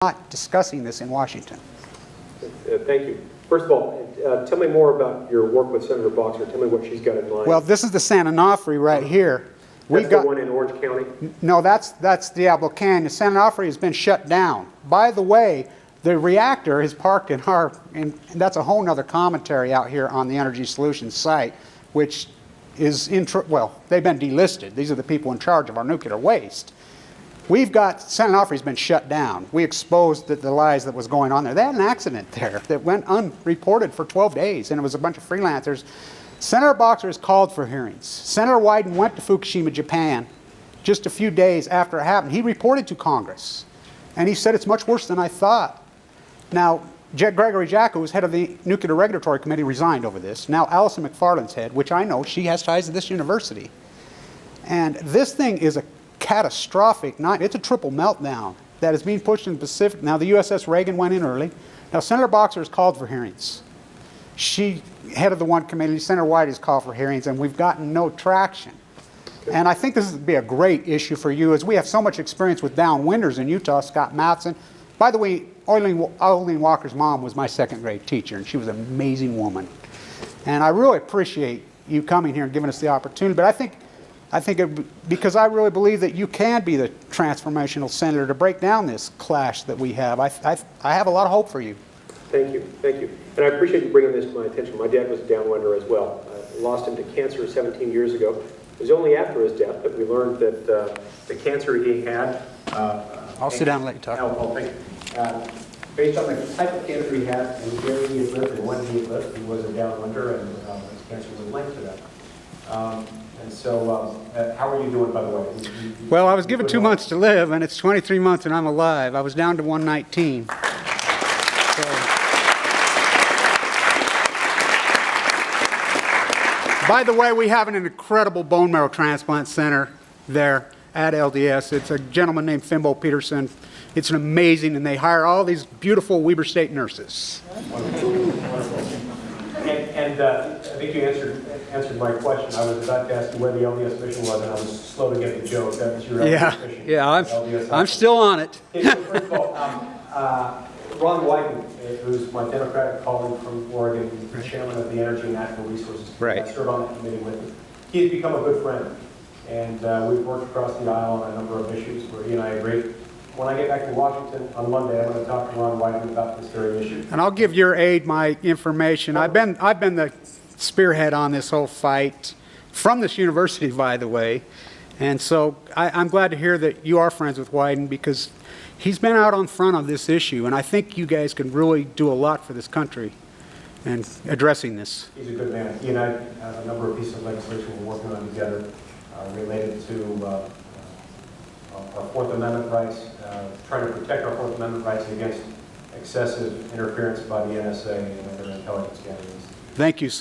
not discussing this in Washington. Thank you. First of all, tell me more about your work with Senator Boxer. Tell me what she's got in mind. Well, this is the San Onofre right here. That's the one in Orange County? No, that's Diablo Canyon. San Onofre has been shut down. By the way, the reactor is parked in our, and that's a whole nother commentary out here on the Energy Solutions site, which is, well, they've been delisted. These are the people in charge of our nuclear waste. We've got, San Onofre's been shut down. We exposed the lies that was going on there. They had an accident there that went unreported for 12 days, and it was a bunch of freelancers. Senator Boxer has called for hearings. Senator Wyden went to Fukushima, Japan, just a few days after it happened. He reported to Congress, and he said it's much worse than I thought. Now, Gregory Jack, who was head of the Nuclear Regulatory Committee, resigned over this. Now Allison McFarland's head, which I know, she has ties to this university. And this thing is a catastrophic night. It's a triple meltdown that is being pushed in the Pacific. Now, the USS Reagan went in early. Now, Senator Boxer has called for hearings. She, head of the one committee, Senator White has called for hearings, and we've gotten no traction. And I think this would be a great issue for you, as we have so much experience with downwinders in Utah. Scott Matheson. By the way, Eileen Walker's mom was my second grade teacher, and she was an amazing woman. And I really appreciate you coming here and giving us the opportunity. But I think because I really believe that you can be the transformational senator to break down this clash that we have. I have a lot of hope for you. Thank you, thank you. And I appreciate you bringing this to my attention. My dad was a downwinder as well. I lost him to cancer 17 years ago. It was only after his death that we learned that the cancer he had... I'll sit down and let you talk. Oh, thank you. Based on the type of cancer he had and where he had lived and when he had lived, he was a downwinder, and his cancer was linked to that. And so, how are you doing, by the way? Well, I was given 2 months to live, and it's 23 months, and I'm alive. I was down to 119. So. By the way, we have an incredible bone marrow transplant center there at LDS. It's a gentleman named Fimbo Peterson. It's an amazing, and they hire all these beautiful Weber State nurses. Wonderful. And I think you answered my question. I was about to ask you where the LDS mission was, and I was slow to get the joke. That was your LDS mission. Yeah, I'm still on it. First of all, Ron Wyden, who's my Democratic colleague from Oregon, he's the chairman of the Energy and Natural Resources Committee. I served on that committee with him. He's become a good friend, and we've worked across the aisle on a number of issues where he and I agree. When I get back to Washington on Monday, I'm going to talk to Ron Wyden about this very issue. And I'll give your aide my information. I've been the spearhead on this whole fight from this university, by the way. And so I'm glad to hear that you are friends with Wyden, because he's been out on front of this issue, and I think you guys can really do a lot for this country in addressing this. He's a good man. He and I have a number of pieces of legislation we're working on together related to our Fourth Amendment rights, trying to protect our Fourth Amendment rights against excessive interference by the NSA and other intelligence gathering. Thank you, sir.